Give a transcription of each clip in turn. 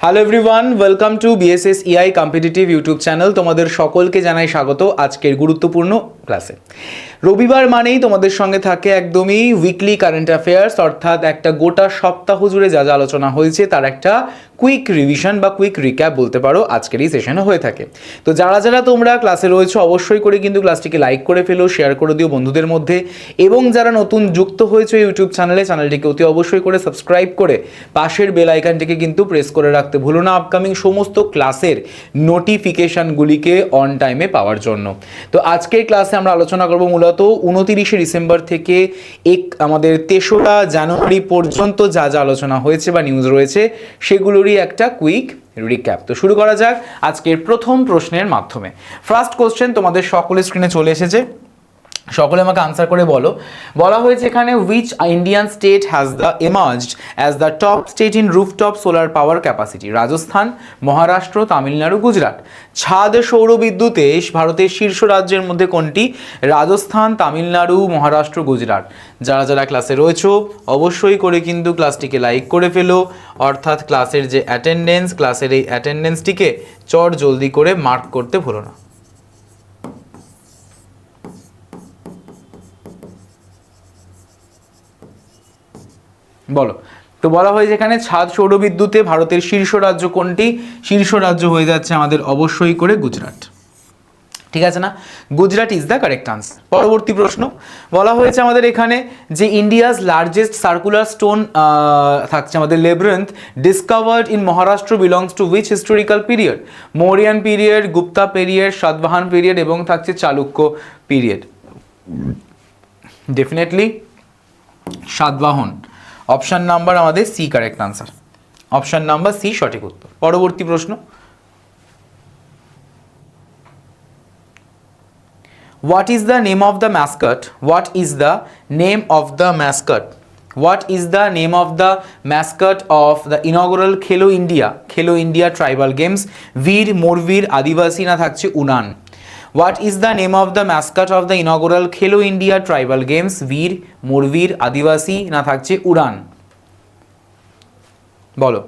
Hello everyone, welcome to BSS EI competitive YouTube channel. তোমাদের সকলকে জানাই স্বাগত আজকের গুরুত্বপূর্ণ ক্লাসে। রবিবার মানেই তোমাদের সঙ্গে থাকে একদমই উইকলি কারেন্ট অ্যাফেয়ার্স, অর্থাৎ একটা গোটা সপ্তাহ জুড়ে যা যা আলোচনা হয়েছে তার একটা কুইক রিভিশন বা কুইক রিক্যাপ বলতে পারো আজকের এই সেশনে হয়ে থাকে। তো যারা যারা তোমরা ক্লাসে রয়েছো অবশ্যই করে কিন্তু ক্লাসটিকে লাইক করে ফেলো, শেয়ার করে দিও বন্ধুদের মধ্যে, এবং যারা নতুন যুক্ত হয়েছে ইউটিউব চ্যানেলটিকে অতি অবশ্যই করে সাবস্ক্রাইব করে পাশের বেল আইকনটিকে কিন্তু প্রেস করে রাখতে ভুলো না আপকামিং সমস্ত ক্লাসের নোটিফিকেশানগুলিকে অন টাইমে পাওয়ার জন্য। তো আজকের ক্লাসে আমরা আলোচনা করব মূলত 29শে ডিসেম্বর থেকে আমাদের 3রা জানুয়ারি পর্যন্ত যা যা আলোচনা হয়েছে বা নিউজ রয়েছে সেগুলোরই একটা কুইক রিক্যাপ। তো শুরু করা যাক আজকের প্রথম প্রশ্নের মাধ্যমে। ফার্স্ট কোশ্চেন তোমাদের সকলের স্ক্রিনে চলে এসেছে, সকলে আমাকে আনসার করে বলো। বলা হয়েছে এখানে which Indian state has the emerged as the top state in rooftop solar power capacity? Rajasthan, Maharashtra, Tamil Nadu, Gujarat. ছাদ সৌরবিদ্যুতে ভারতের শীর্ষ রাজ্যের মধ্যে কোনটি? রাজস্থান, তামিলনাড়ু, মহারাষ্ট্র, গুজরাট। যারা যারা ক্লাসে রয়েছো অবশ্যই করে কিন্তু ক্লাসটিকে লাইক করে ফেলো, অর্থাৎ ক্লাসের যে অ্যাটেন্ডেন্স, ক্লাসের এই অ্যাটেন্ডেন্সটিকে চট জলদি করে মার্ক করতে ভুলো না। বলো। তো বলা হয়েছে এখানে ছাদ সৌরবিদ্যুতে ভারতের শীর্ষ রাজ্য কোনটি? শীর্ষ রাজ্য হয়ে যাচ্ছে আমাদের অবশ্যই করে গুজরাট। ঠিক আছে না? Gujarat is the correct answer. পরবর্তী প্রশ্ন বলা হয়েছে আমাদের এখানে যে ইন্ডিয়াজ লার্জেস্ট সার্কুলার স্টোন থাকছে আমাদের labyrinth discovered in Maharashtra belongs to which historical period? Mauryan period, Gupta period, Satavahana period এবং থাকছে Chalukya period. Definitely Satavahana. Option number আমাদের C correct answer. Option number C সঠিক উত্তর। পরবর্তী প্রশ্ন, what is the name of the mascot? What is the name of the mascot? What is the name of the mascot of the inaugural Khelo India tribal games? বীর, মোরবীর, আদিবাসী না থাকছে উনান? What is the name of the mascot of the inaugural Khelo India Tribal Games? বীর, মোরবীর, আদিবাসী না থাকছে উড়ান? বলো।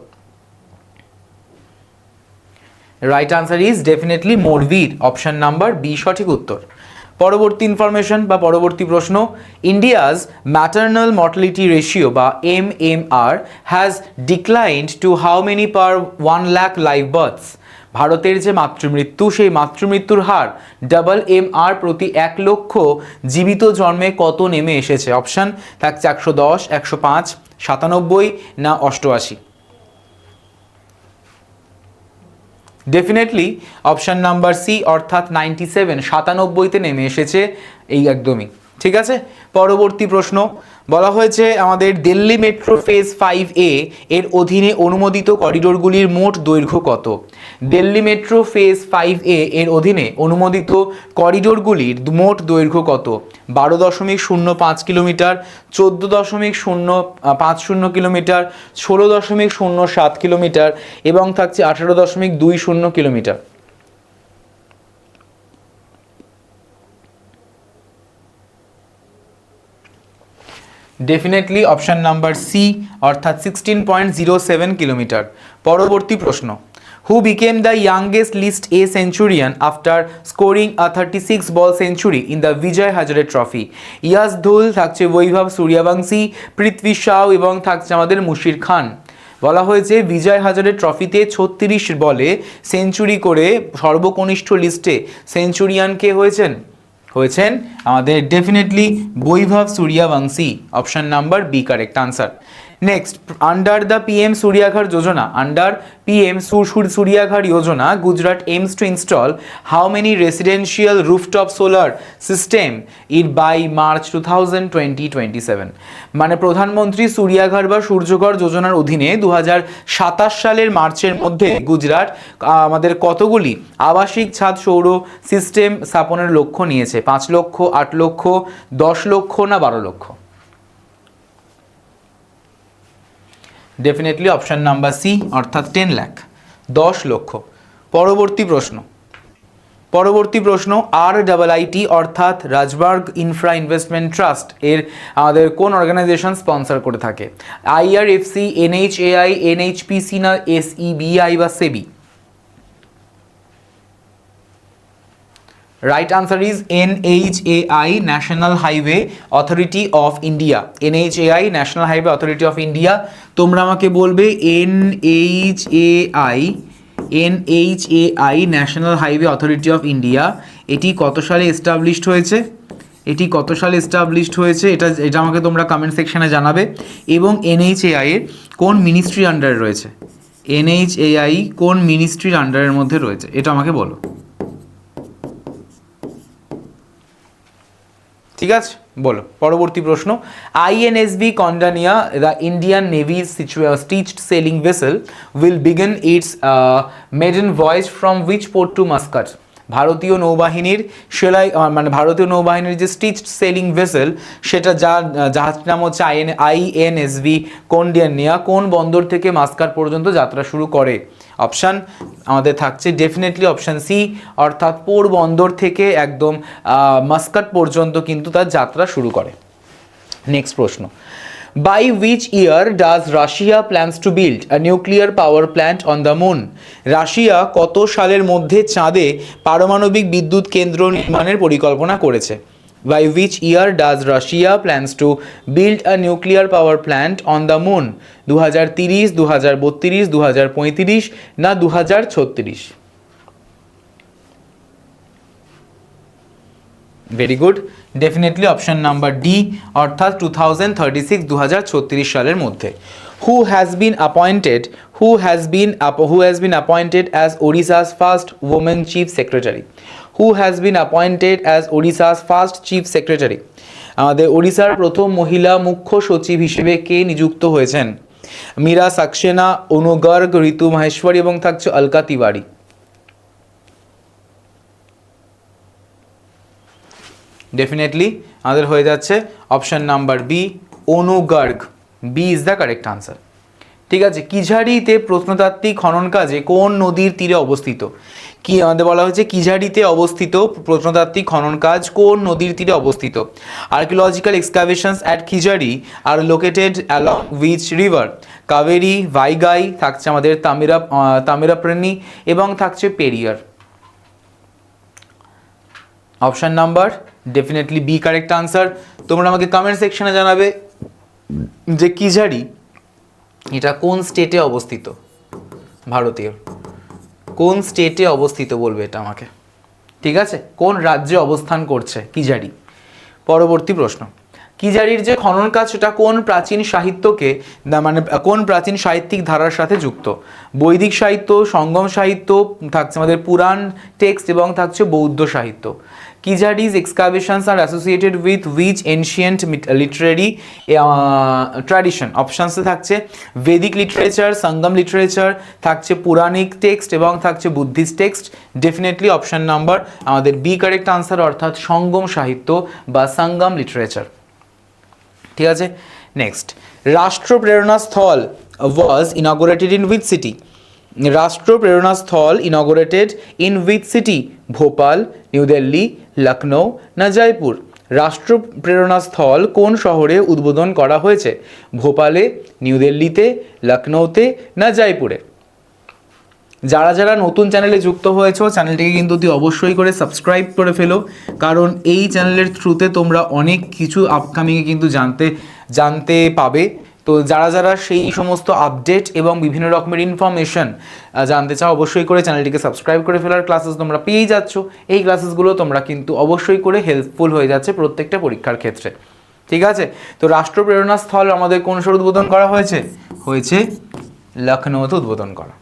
Right answer is definitely মোরবীর। Option number B সঠিক উত্তর। পরবর্তী ইনফরমেশন বা পরবর্তী প্রশ্ন, ইন্ডিয়াজ ম্যাটার্নাল মর্টালিটি রেশিও বা MMR has declined to how many per 1 lakh live births? ভারতের যে মাতৃমৃত্যু, সেই মাতৃমৃত্যুর হার MMR প্রতি 1 লক্ষ জীবিত জন্মে কত নেমে এসেছে? অপশান থাকছে 110, 105, 97 না 88? ডেফিনেটলি অপশান নাম্বার সি অর্থাৎ 97, 97তে নেমে এসেছে এই একদমই। ঠিক আছে। পরবর্তী প্রশ্ন বলা হয়েছে আমাদের দিল্লি মেট্রো ফেজ 5A এর অধীনে অনুমোদিত করিডোরগুলির মোট দৈর্ঘ্য কত? দিল্লি মেট্রো ফেজ 5A এর অধীনে অনুমোদিত করিডোরগুলির মোট দৈর্ঘ্য কত? 12.05 কিলোমিটার, 14.050 কিলোমিটার, 16.07 কিলোমিটার এবং থাকছে 18.20 kilometre. Definitely option number C অর্থাৎ 16.07 কিলোমিটার। পরবর্তী প্রশ্ন, who became the youngest list A centurion after scoring a 36 ball century in the Vijay Hazare trophy? ইয়াজদুল, থাকছে বৈভব সূর্যবংশী, পৃথ্বী শাও এবং থাকছে আমাদের মুশির খান। বলা হয়েছে বিজয় হাজারে ট্রফিতে 36 বলে সেঞ্চুরি করে সর্বকনিষ্ঠ লিস্টে সেঞ্চুরিয়ান কে হয়েছেন আমাদের definitely Vaibhav Suryavanshi. Option number B correct answer. Next, under the PM Suryaghar Yojana, under PM Suryaghar Yojana Gujarat aims to install how many residential rooftop solar system in by March 2027? মানে প্রধানমন্ত্রী সূর্যাঘর বা সূর্যঘর যোজনার অধীনে 2027 সালের মার্চের মধ্যে গুজরাট আমাদের কতগুলি আবাসিক ছাদ সৌর সিস্টেম স্থাপনের লক্ষ্য নিয়েছে? 5 লক্ষ, 8 লক্ষ, 10 লক্ষ না 12 লক্ষ? ডেফিনেটলি অপশান নাম্বার সি অর্থাৎ 10 লাখ, 10 লক্ষ। পরবর্তী প্রশ্ন, পরবর্তী প্রশ্ন, RIIT অর্থাৎ রাজবার্গ ইনফ্রা ইনভেস্টমেন্ট ট্রাস্ট এর আমাদের কোন অর্গানাইজেশন স্পন্সর করে থাকে? IRFC, NHAI, NHPC না SEBI বা SEBI? Right answer is NHAI, national highway authority of India. NHAI, national highway authority of India. তোমরা আমাকে বলবে NHAI, national highway authority of India, এটি কত সালে এস্টাবলিশড হয়েছে? এটা আমাকে তোমরা কমেন্ট সেকশনে জানাবে। এবং NHAI এর কোন মিনিস্ট্রি আন্ডারে রয়েছে? NHAI কোন মিনিস্ট্রির আন্ডারের মধ্যে রয়েছে এটা আমাকে বলো। ঠিক আছে, বলো। পরবর্তী প্রশ্ন, INSV Kaundinya, the Indian navy's stitched sailing vessel, will begin its maiden voyage from which port to Muscat? ভারতীয় নৌবাহিনীর ভারতীয় নৌবাহিনীর যে স্টিচড সেলিং ভেসেল, সেটা জাহাজটির নাম হচ্ছে INSV কন্ডানিয়া, কোন বন্দর থেকে মাস্কাট পর্যন্ত যাত্রা শুরু করে? অপশান আমাদের থাকছে ডেফিনেটলি অপশান সি, অর্থাৎ পোরবন্দর থেকে একদম মাস্কাট পর্যন্ত কিন্তু তার যাত্রা শুরু করে। নেক্সট প্রশ্ন, by which year does Russia plans to build a nuclear power plant on the moon? Russia কত সালের মধ্যে চাঁদে পারমাণবিক বিদ্যুৎ কেন্দ্র নির্মাণের পরিকল্পনা করেছে? By which year does Russia plans to build a nuclear power plant on the moon? 2030, 2032, 2035 না 2036? Very good, definitely option number D, অর্থাৎ 2036 সালের মধ্যে। Who has been appointed as Odisha's first woman chief secretary? Who has been appointed as Odisha's first chief secretary? আমাদের ওড়িশার প্রথম মহিলা মুখ্য সচিব হিসেবে কে নিযুক্ত হয়েছেন? মীরা সাক্সেনা, অনু গর্গ, ঋতু মাহেশ্বরী এবং থাকছে অলকা তিওয়ারি। ডেফিনেটলি আমাদের হয়ে যাচ্ছে option number B, Anu Garg. B is the correct answer. ঠিক আছে, কিঝাড়িতে প্রত্নতাত্ত্বিক খনন কাজে কোন নদীর তীরে অবস্থিত? কি আমাদের বলা হয়েছে কিঝাড়িতে অবস্থিত প্রত্নতাত্ত্বিক খনন কাজ কোন নদীর তীরে অবস্থিত? Archaeological excavations at Keezhadi are located along which river? Kaveri, Vaigai, থাকছে আমাদের তামিরাপ্রানি এবং থাকছে Periyar. Option number definitely B correct answer. তোমরা আমাকে কমেন্ট সেকশনে জানাবে যে কিঝাড়ি এটা কোন স্টেটে অবস্থিত, ভারতীয় কোন স্টেটে অবস্থিত বলবে এটা আমাকে। ঠিক আছে, কোন রাজ্যে অবস্থান করছে কিঝাড়ি? পরবর্তী প্রশ্ন, কিঝাড়ির যে খনন কাজ সেটা কোন প্রাচীন সাহিত্যকে কোন প্রাচীন সাহিত্যিক ধারার সাথে যুক্ত? বৈদিক সাহিত্য, সঙ্গম সাহিত্য, থাকছে আমাদের পুরাণ টেক্সট এবং থাকছে বৌদ্ধ সাহিত্য। কিঝাড়ি's excavations are associated with which ancient literary tradition? অপশানসে থাকছে ভেদিক লিটারেচার, সঙ্গম লিটারেচার, থাকছে পুরাণিক টেক্সট এবং থাকছে Buddhist text. Definitely option number আমাদের বি কারেক্ট আনসার, অর্থাৎ সঙ্গম সাহিত্য বা সঙ্গম লিটারেচার। ঠিক আছে, next, Rashtra Prerna Sthal was inaugurated in which city? Rashtra Prerna Sthal inaugurated in which city? Bhopal, new Delhi, Lucknow না জয়পুর? রাষ্ট্র প্রেরণা স্থল কোন শহরে উদ্বোধন করা হয়েছে? ভোপালে, নিউ দিল্লিতে, লখনৌতে না জয়পুরে? যারা যারা নতুন চ্যানেলে যুক্ত হয়েছো চ্যানেলটিকে কিন্তু অবশ্যই করে সাবস্ক্রাইব করে ফেলো, কারণ এই চ্যানেলের থ্রুতে তোমরা অনেক কিছু আপকামিংয়ে কিন্তু জানতে পাবে। তো যারা যারা সেই সমস্ত আপডেট এবং বিভিন্ন রকমের ইনফরমেশন জানতে চাও অবশ্যই করে চ্যানেলটিকে সাবস্ক্রাইব করে ফেলার ক্লাসেস তোমরা পেয়েই যাচ্ছ। এই ক্লাসেসগুলো তোমরা কিন্তু অবশ্যই করে হেল্পফুল হয়ে যাচ্ছে প্রত্যেকটা পরীক্ষার ক্ষেত্রে। ঠিক আছে, তো রাষ্ট্র প্রেরণা স্থল আমাদের কোন শহরে উদ্বোধন করা হয়েছে? লখনৌতে উদ্বোধন করা।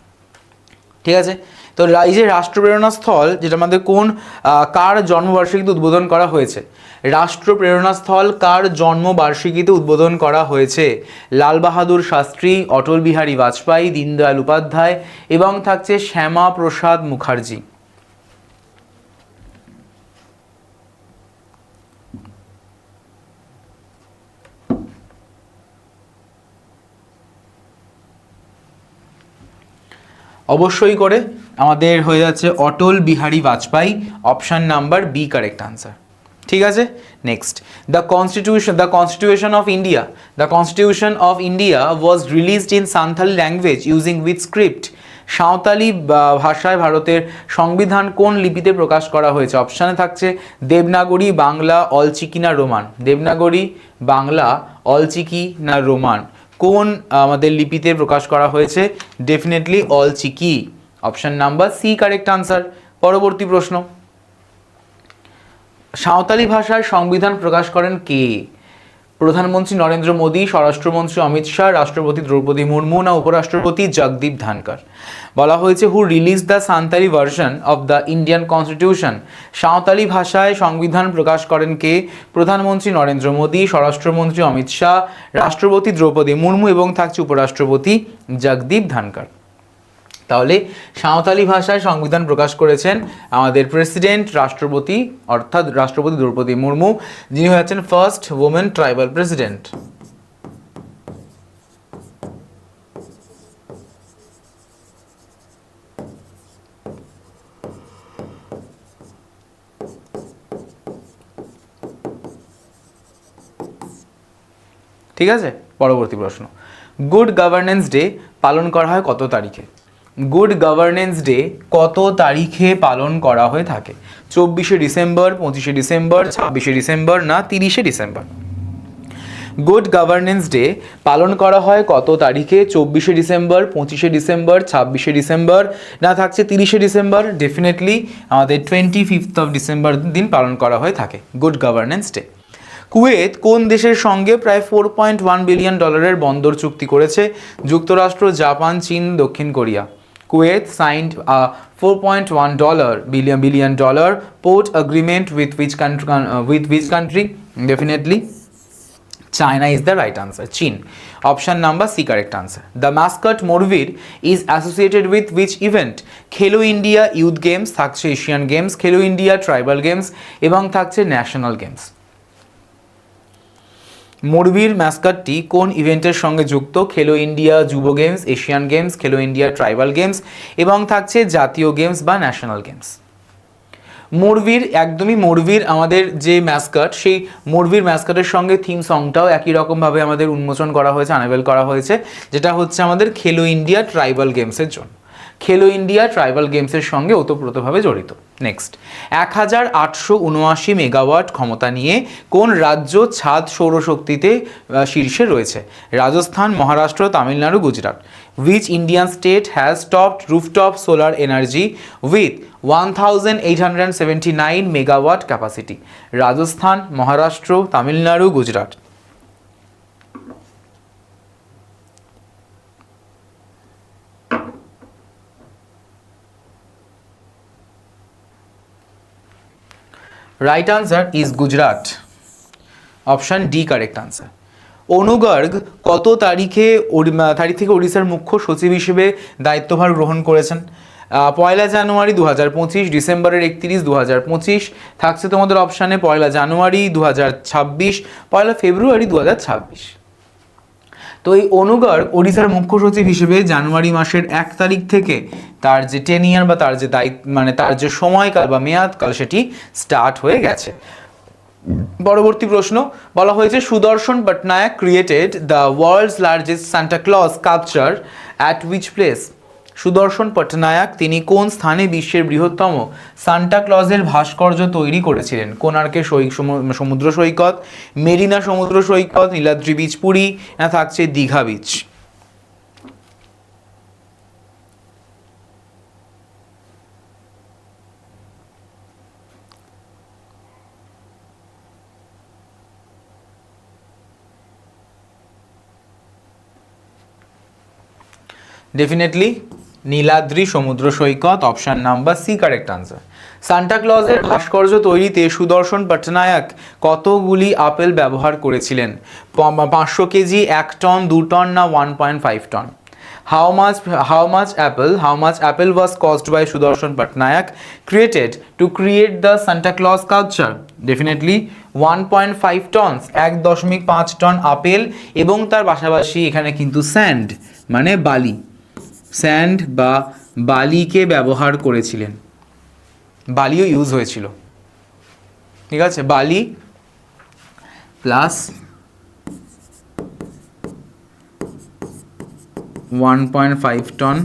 ঠিক আছে, তো এই যে রাষ্ট্র প্রেরণা স্থল যেটা আমাদের কার জন্মবার্ষিকীতে উদ্বোধন করা হয়েছে? রাষ্ট্র প্রেরণা স্থল কার জন্মবার্ষিকীতে উদ্বোধন করা হয়েছে? লাল বাহাদুর শাস্ত্রী, অটল বিহারী বাজপেয়ী, দীনদয়াল উপাধ্যায় এবং থাকছে শ্যামা প্রসাদ মুখার্জি। অবশ্যই করে আমাদের হয়ে যাচ্ছে Atal Bihari Vajpayee, option number B correct answer. ঠিক আছে, next, the constitution of India was released in Santhali language using with script. Santali ভাষায় ভারতের সংবিধান কোন লিপিতে প্রকাশ করা হয়েছে? অপশানে থাকছে দেবনাগরী, বাংলা, অলচিকি না রোমান। দেবনাগরী, বাংলা, অলচিকি না রোমান, কোন আমাদের লিপিতে প্রকাশ করা হয়েছে? Definitely Ol Chiki, option number C correct answer. পরবর্তী প্রশ্ন, সাঁওতালি ভাষায় সংবিধান প্রকাশ করেন কে? প্রধানমন্ত্রী নরেন্দ্র মোদী, স্বরাষ্ট্রমন্ত্রী অমিত শাহ, রাষ্ট্রপতি দ্রৌপদী মুর্মু না উপরাষ্ট্রপতি জগদীপ ধনকর? বলা হয়েছে who release the Santali version of the Indian constitution. Santali ভাষায় সংবিধান প্রকাশ করেন কে? প্রধানমন্ত্রী নরেন্দ্র মোদী, স্বরাষ্ট্রমন্ত্রী অমিত শাহ, রাষ্ট্রপতি দ্রৌপদী মুর্মু এবং থাকছে উপরাষ্ট্রপতি জগদীপ ধনকর। তাহলে সাঁওতালি ভাষায় সংবিধান প্রকাশ করেছেন আমাদের প্রেসিডেন্ট, রাষ্ট্রপতি, অর্থাৎ রাষ্ট্রপতি দ্রৌপদী মুর্মু, যিনি হয়েছেন ফার্স্ট ওমেন ট্রাইবাল প্রেসিডেন্ট। ঠিক আছে, পরবর্তী প্রশ্ন, গুড গভর্নেন্স ডে পালন করা হয় কত তারিখে? গুড গভর্নেন্স ডে কত তারিখে পালন করা হয়ে থাকে? 24শে ডিসেম্বর, 25শে ডিসেম্বর, 26শে ডিসেম্বর না 30শে ডিসেম্বর? গুড গভর্নেন্স ডে পালন করা হয় কত তারিখে? 24শে ডিসেম্বর, 25শে ডিসেম্বর, 26শে ডিসেম্বর না থাকছে 30শে ডিসেম্বর? ডেফিনেটলি আমাদের 25th অফ ডিসেম্বর দিন পালন করা হয়ে থাকে গুড গভর্নেন্স ডে। কুয়েত কোন দেশের সঙ্গে প্রায় $4.1 বিলিয়ন বন্দর চুক্তি করেছে? যুক্তরাষ্ট্র, জাপান, চীন, দক্ষিণ Korea? Kuwait signed a $4.1 billion port agreement with which country? Definitely China is the right answer. Chin. Option number C correct answer. The mascot Morvir is associated with which event? Khelo India Youth Games, থাকছে Asian Games, Khelo India Tribal Games এবং থাকছে National Games। মোরবির ম্যাসকটটি কোন ইভেন্টের সঙ্গে যুক্ত? খেলো India যুব games, Asian games, খেলো ইন্ডিয়া ট্রাইবাল গেমস এবং থাকছে জাতীয় গেমস বা ন্যাশনাল গেমস। মোরবির, একদমই মোরবির আমাদের যে ম্যাসকট, সেই মোরবির ম্যাসকটের সঙ্গে থিম সংটাও একই রকমভাবে আমাদের উন্মোচন করা হয়েছে, আনভেল করা হয়েছে, যেটা হচ্ছে আমাদের খেলো ইন্ডিয়া ট্রাইবাল গেমসের জন্য। খেলো ইন্ডিয়া ট্রাইবাল গেমসের সঙ্গে ওতপ্রোতভাবে জড়িত। নেক্সট, 1879 মেগাওয়াট ক্ষমতা নিয়ে কোন রাজ্য ছাদ সৌরশক্তিতে শীর্ষে রয়েছে? Rajasthan, Maharashtra, Tamil Nadu, Gujarat? Which Indian state has topped rooftop solar energy with 1879 megawatt capacity? Rajasthan, Maharashtra, Tamil Nadu, Gujarat? Right answer is Gujarat, option D correct answer. Anu Garg কত তারিখে থেকে ওড়িশার মুখ্য সচিব হিসেবে দায়িত্বভার গ্রহণ করেছেন? 1 জানুয়ারি 2025, ডিসেম্বরের 31, 2025 থাকছে তোমাদের অপশানে 1 জানুয়ারি 2026, 1 ফেব্রুয়ারি 2026। তো এই অনু গার্গ ওড়িশার মুখ্য সচিব হিসেবে জানুয়ারি মাসের 1 তারিখ থেকে তার যে টেনিয়ার বা তার যে দায়িত্ব, মানে তার যে সময়কাল বা মেয়াদকাল, সেটি স্টার্ট হয়ে গেছে। পরবর্তী প্রশ্ন, বলা হয়েছে Sudarshan Patnaik created the world's largest Santa Claus sculpture at which place? Sudarshan Patnaik তিনি কোন স্থানে বিশ্বের বৃহত্তম সান্টা ক্লজের ভাস্কর্য তৈরি করেছিলেন? কোণার্কের সমুদ্র সৈকত, মেরিনা সমুদ্র সৈকত, নীলাদ্রি বিচ পুরী না থাকছে দীঘা বিচ? ডেফিনেটলি নীলাদ্রি সমুদ্র সৈকত, option number C correct answer. Santa ক্লজের ভাস্কর্য তৈরিতে সুদর্শন পটনায়ক কতগুলি আপেল ব্যবহার করেছিলেন? 500 কেজি, 1 টন, 2 টন না 1.5 ton? How much apple was caused by Sudarshan Patnaik created to create the Santa Claus sculpture? Definitely 1.5 tons, 1.5 ton apple এবং তার পাশাপাশি এখানে কিন্তু স্যান্ড মানে বালি, স্যান্ড বা বালিকে ব্যবহার করেছিলেন, বালিও ইউজ হয়েছিল, ঠিক আছে, বালি plus 1.5 ton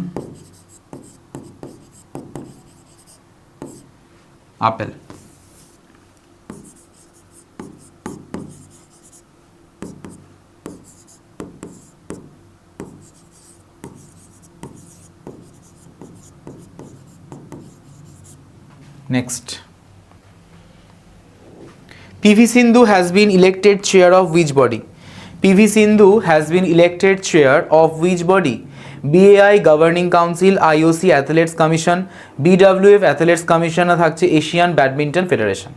apple. Next, PV Sindhu has been elected chair of which body? PV Sindhu has been elected chair of which body? BAI Governing Council, IOC Athletes Commission, BWF Athletes Commission না থাকছে Asian badminton federation.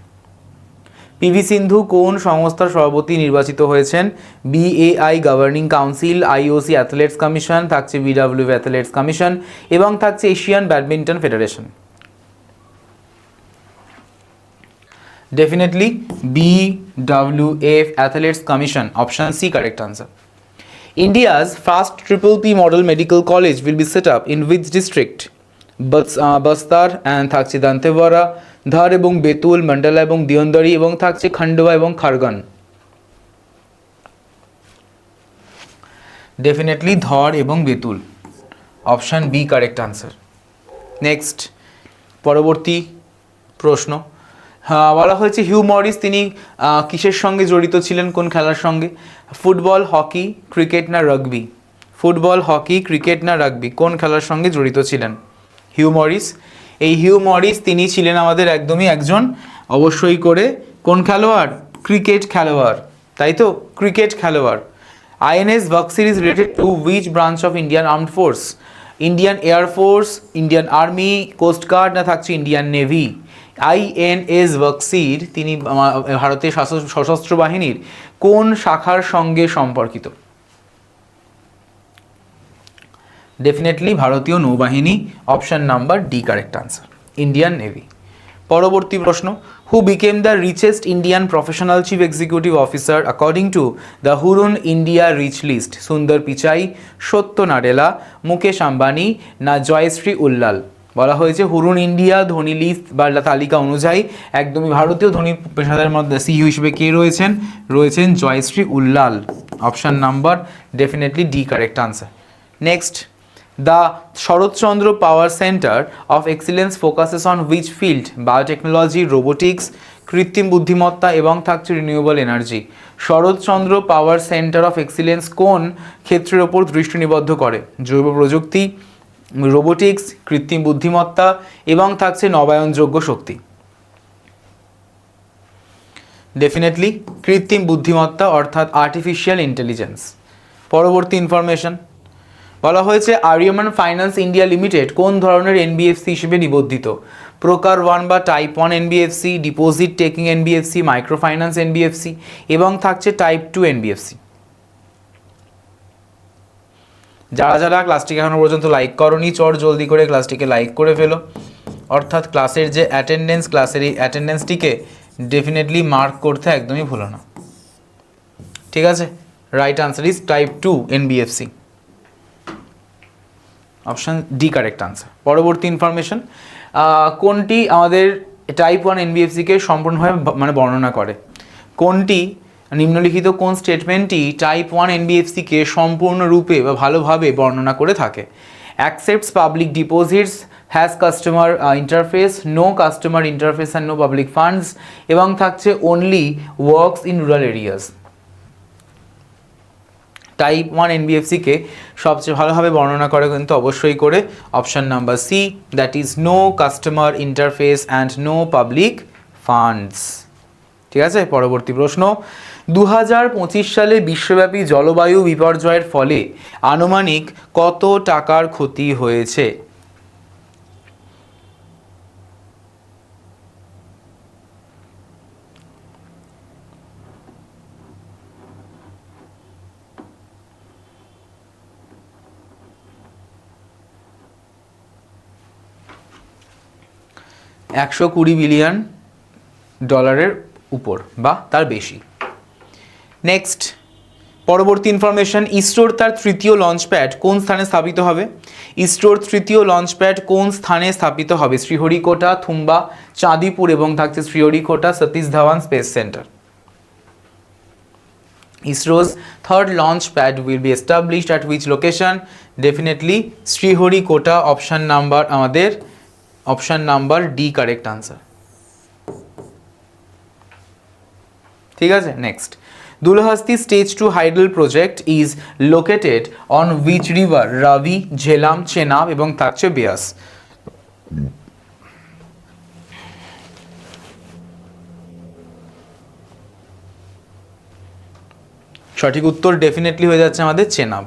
PV সিন্ধু কোন সংস্থার সভাপতি নির্বাচিত হয়েছেন? BAI governing council, IOC athlete's commission, থাকছে BWF athlete's commission এবং থাকছে Asian badminton federation. Definitely BWF Athletes Commission, option C correct answer. India's first triple P model medical college will be set up in which district? Bastar and থাকছে দান্তেওয়াড়া, ধার এবং বেতুল, মন্ডলা এবং দিওন্দরি এবং থাকছে খান্ডোয়া এবং খারগান। Definitely ধর এবং Betul, option B correct answer. Next, পরবর্তী প্রশ্ন, বলা হয়েছে হিউ মরিস তিনি কিসের সঙ্গে জড়িত ছিলেন, কোন খেলার সঙ্গে? ফুটবল, হকি, ক্রিকেট না রাগবি? ফুটবল, হকি, ক্রিকেট না রাগবি, কোন খেলার সঙ্গে জড়িত ছিলেন হিউ মরিস? এই হিউ মরিস তিনি ছিলেন আমাদের একদমই একজন অবশ্যই করে কোন খেলোয়াড়? ক্রিকেট খেলোয়াড়, তাই তো, ক্রিকেট খেলোয়াড়। INS বক্সির is related to which branch of Indian armed force? Indian air force, Indian army, coast guard না থাকছে ইন্ডিয়ান নেভি? INS বক্সির তিনি ভারতের সশস্ত্র বাহিনীর কোন শাখার সঙ্গে সম্পর্কিত? ডেফিনেটলি ভারতীয় নৌবাহিনী, option number D correct answer, Indian Navy. পরবর্তী প্রশ্ন, who became the richest Indian professional chief executive officer according to the Hurun India rich list? Sundar Pichai, সত্য নাডেলা, মুকেশ আম্বানি না জয়শ্রী উল্লাল? বলা হয়েছে হুরুন ইন্ডিয়া ধনী লিস্ট বা তালিকা অনুযায়ী একদমই ভারতীয় ধনী পেশাদারের মধ্যে সিইও হিসেবে কে রয়েছেন? রয়েছেন Jayashree Ullal, option number definitely D correct answer. Next, the Sharadchandra Pawar centre of excellence focuses on which field? Biotechnology, robotics, কৃত্রিম বুদ্ধিমত্তা এবং থাকছে renewable energy. Sharadchandra Pawar centre of excellence কোন ক্ষেত্রের ওপর দৃষ্টি নিবদ্ধ করে? জৈব প্রযুক্তি, রোবোটিক্স, কৃত্রিম বুদ্ধিমত্তা এবং থাকছে নবায়নযোগ্য শক্তি। ডেফিনেটলি কৃত্রিম বুদ্ধিমত্তা অর্থাৎ আর্টিফিশিয়াল ইন্টেলিজেন্স। পরবর্তী ইনফরমেশন, বলা হয়েছে আরিয়ামান ফাইন্যান্স ইন্ডিয়া লিমিটেড কোন ধরনের এনবিএফসি হিসেবে নিবন্ধিত? প্রকার 1 বা type 1 NBFC, deposit taking NBFC, micro finance NBFC এবং থাকছে টাইপ 2 এনবিএফসি। যারা যারা ক্লাসটিকে এখনো পর্যন্ত লাইক করোনি, জলদি করে ক্লাসটিকে লাইক করে ফেলো, অর্থাৎ ক্লাসের যে অ্যাটেন্ডেন্স, ক্লাসের এই অ্যাটেন্ডেন্সটিকে ডেফিনেটলি মার্ক করতে একদমই ভুলো না, ঠিক আছে? Right answer is type 2 NBFC, option D correct answer. পরবর্তী ইনফরমেশন, কোনটি আমাদের টাইপ 1 এনবিএফসিকে সম্পূর্ণভাবে বর্ণনা করে? কোনটি নিম্নলিখিত কোন স্টেটমেন্টটি টাইপ 1 এনবিএফসিকে সম্পূর্ণরূপে বা ভালোভাবে বর্ণনা করে থাকে? Accepts public deposits, has customer interface, no customer interface and no public funds এবং থাকছে only works in rural areas. Type 1 এনবিএফসিকে সবচেয়ে ভালোভাবে বর্ণনা করে কিন্তু অবশ্যই করে option number C, that is no customer interface and no public funds, ঠিক আছে? পরবর্তী প্রশ্ন, 2025 সালে বিশ্বব্যাপী জলবায়ু বিপর্যয়ের ফলে আনুমানিক কত টাকার ক্ষতি হয়েছে? $120 বিলিয়ন উপর বা তার বেশি। নেক্সট, পরবর্তী ইনফরমেশন, ইসরোর তার তৃতীয় লঞ্চ প্যাড কোন স্থানে স্থাপিত হবে? ইসরোর তৃতীয় লঞ্চ প্যাড কোন স্থানে স্থাপিত হবে? শ্রীহরিকোটা, থুম্বা, চাঁদিপুর এবং থাকছে Sriharikota Satish Dhawan space centre. ISRO's third launch pad will be established at which location? Definitely Sriharikota, option number আমাদের option number D correct answer. ঠিক আছে, next. Dulhasti Stage 2 Hydel project is located on which river? Ravi, Jhelum, Chenab এবং থাকছে Beas. সঠিক উত্তর definitely হয়ে যাচ্ছে আমাদের Chenab,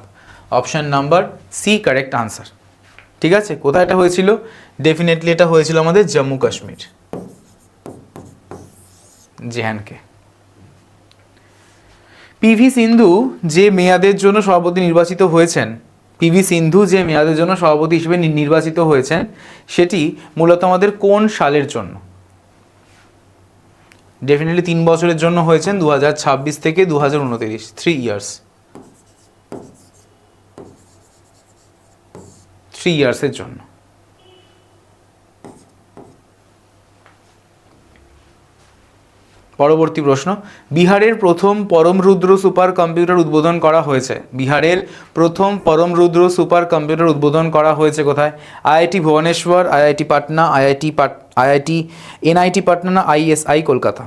option number C correct answer. ঠিক আছে, কোথায় এটা হয়েছিল? ডেফিনেটলি এটা হয়েছিল আমাদের জম্মু কাশ্মীর, জেএনকে। পিভি সিন্ধু যে মেয়াদের জন্য সভাপতি নির্বাচিত হয়েছেন, পিভি সিন্ধু যে মেয়াদের জন্য সভাপতি হিসেবে নির্বাচিত হয়েছেন, সেটি মূলত আমাদের কোন সালের জন্য? ডেফিনেটলি 3 বছরের জন্য হয়েছেন, 2026 থেকে 2029, 3 ইয়ার্স, 3 ইয়ার্সের জন্য। পরবর্তী প্রশ্ন, বিহারের প্রথম পরমরুদ্র সুপার কম্পিউটার উদ্বোধন করা হয়েছে। বিহারের প্রথম পরমরুদ্র সুপার কম্পিউটার উদ্বোধন করা হয়েছে কোথায়? IIT Bhubaneswar, IIT Patna, IIT NIT Patna না ISI Kolkata?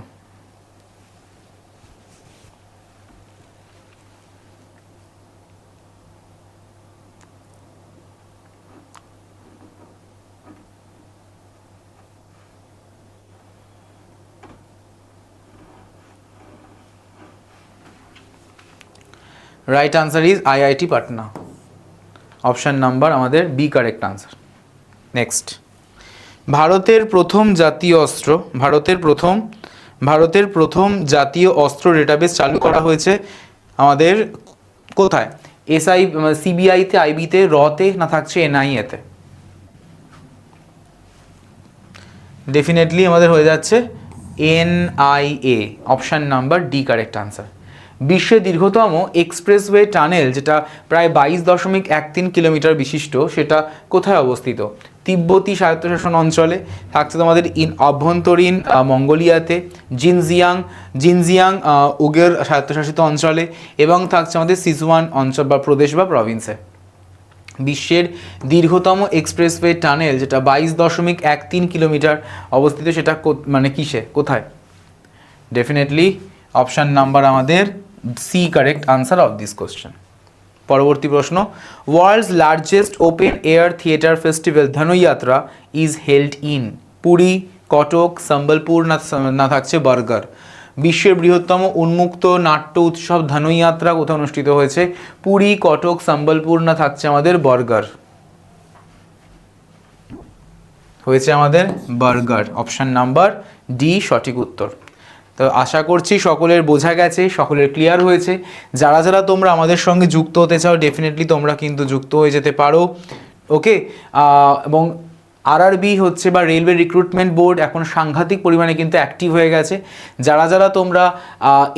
Right answer is IIT Patna, option number আমাদের বি কারেক্ট আনসার। নেক্সট, ভারতের প্রথম জাতীয় অস্ত্র ডেটাবেস চালু করা হয়েছে আমাদের কোথায়? এসআই, সিবিআইতে, আইবিতে, রতে না থাকছে এনআইএতে? ডেফিনেটলি আমাদের হয়ে যাচ্ছে NIA, option number D correct answer. বিশ্বের দীর্ঘতম এক্সপ্রেসওয়ে টানেল যেটা প্রায় 22.13 কিলোমিটার বিশিষ্ট, সেটা কোথায় অবস্থিত? তিব্বতী স্বায়ত্তশাসন অঞ্চলে, থাকছে তোমাদের অভ্যন্তরীণ মঙ্গোলিয়াতে, জিনজিয়াং উগের স্বায়ত্তশাসিত অঞ্চলে এবং থাকছে আমাদের সিজুয়ান অঞ্চল বা প্রদেশ বা প্রভিন্সে। বিশ্বের দীর্ঘতম এক্সপ্রেসওয়ে টানেল যেটা 22.13 কিলোমিটার অবস্থিত, সেটা মানে কিসে, কোথায়? ডেফিনেটলি অপশান নাম্বার আমাদের C correct answer of this question. পরবর্তী প্রশ্ন, world's largest open air theatre festival Dhanuyatra is held in Puri, Cuttack, Sambalpur না থাকছে বরগড়? বিশ্বের বৃহত্তম উন্মুক্ত নাট্য উৎসব ধনুযাত্রা কোথায় অনুষ্ঠিত হয়েছে? পুরী, কটক, সম্বলপুর না থাকছে আমাদের বরগড়? হয়েছে আমাদের বরগড়, অপশান নাম্বার ডি সঠিক উত্তর। তো আশা করছি সকলের বোঝা গেছে, সকলের ক্লিয়ার হয়েছে। যারা যারা তোমরা আমাদের সঙ্গে যুক্ত হতে চাও, ডেফিনেটলি তোমরা কিন্তু যুক্ত হয়ে যেতে পারো। ওকে, এবং আরআরবি হচ্ছে বা রেলওয়ে রিক্রুটমেন্ট বোর্ড এখন সাংঘাতিক পরিমাণে কিন্তু অ্যাক্টিভ হয়ে গেছে। যারা যারা তোমরা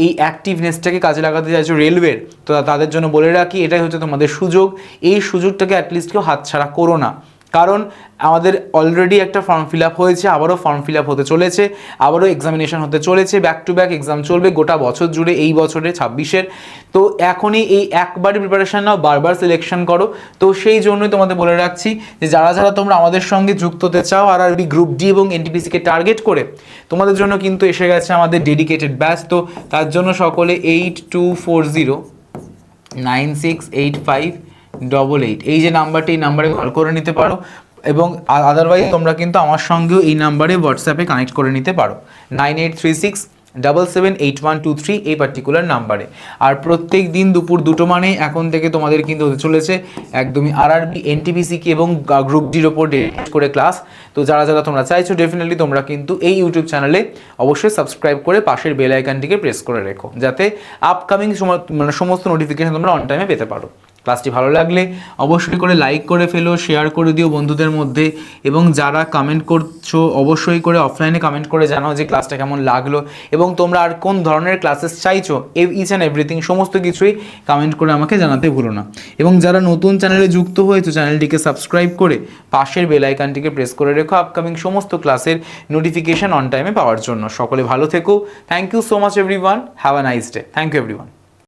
এই অ্যাক্টিভনেসটাকে কাজে লাগাতে চাইছো রেলওয়ের, তো তাদের জন্য বলে রাখি, এটাই হচ্ছে তোমাদের সুযোগ। এই সুযোগটাকে অ্যাটলিস্ট কেউ হাতছাড়া করো না, কারণ আমাদের অলরেডি একটা ফর্ম ফিল আপ হয়েছে, আবারও ফর্ম ফিল আপ হতে চলেছে, আবারও এক্সামিনেশন হতে চলেছে, ব্যাক টু ব্যাক এক্সাম চলবে গোটা বছর জুড়ে, এই বছরে 26-এর। তো এখনই এই একবারই প্রিপারেশান নাও, বারবার সিলেকশন করো। তো সেই জন্যই তোমাদের বলে রাখছি যে যারা যারা তোমরা আমাদের সঙ্গে যুক্ত হতে চাও আরআরবি গ্রুপ ডি এবং এনটিপিসিকে টার্গেট করে, তোমাদের জন্য কিন্তু এসে গেছে আমাদের ডেডিকেটেড ব্যাচ। তো তার জন্য সকলে 8240968588 এই যে নাম্বারটি, এই নাম্বারে কল করে নিতে পারো, এবং আদারওয়াইজ তোমরা কিন্তু আমার সঙ্গেও এই নাম্বারে হোয়াটসঅ্যাপে কানেক্ট করে নিতে পারো 9836778123 এই পার্টিকুলার নাম্বারে। আর প্রত্যেক দিন দুপুর 2টো মানে এখন থেকে তোমাদের কিন্তু হতে চলেছে একদমই আরআরবি, এনটিপিসিকে এবং গ্রুপ ডির ওপর ডেডিকেট করে ক্লাস। তো যারা যারা তোমরা চাইছো, ডেফিনেটলি তোমরা কিন্তু এই ইউটিউব চ্যানেলে অবশ্যই সাবস্ক্রাইব করে পাশের বেল আইকনটিকে প্রেস করে রেখো, যাতে আপকামিং সমস্ত নোটিফিকেশন তোমরা অন টাইমে পেতে পারো। ক্লাসটি ভালো লাগলে অবশ্যই করে লাইক করে ফেলো, শেয়ার করে দিও বন্ধুদের মধ্যে, এবং যারা কমেন্ট করছো অবশ্যই করে অফলাইনে কমেন্ট করে জানাও যে ক্লাসটা কেমন লাগলো এবং তোমরা আর কোন ধরনের ক্লাসেস চাইছো, ইচ অ্যান্ড এভরিথিং সমস্ত কিছুই কমেন্ট করে আমাকে জানাতে ভুলো না। এবং যারা নতুন চ্যানেলে যুক্ত হয়েছো চ্যানেলটিকে সাবস্ক্রাইব করে পাশের বেল আইকনটিকে প্রেস করে রেখো আপকামিং সমস্ত ক্লাসের নোটিফিকেশন অন টাইমে পাওয়ার জন্য। সকলে ভালো থেকো। Thank you so much everyone, have a nice day. Thank you everyone.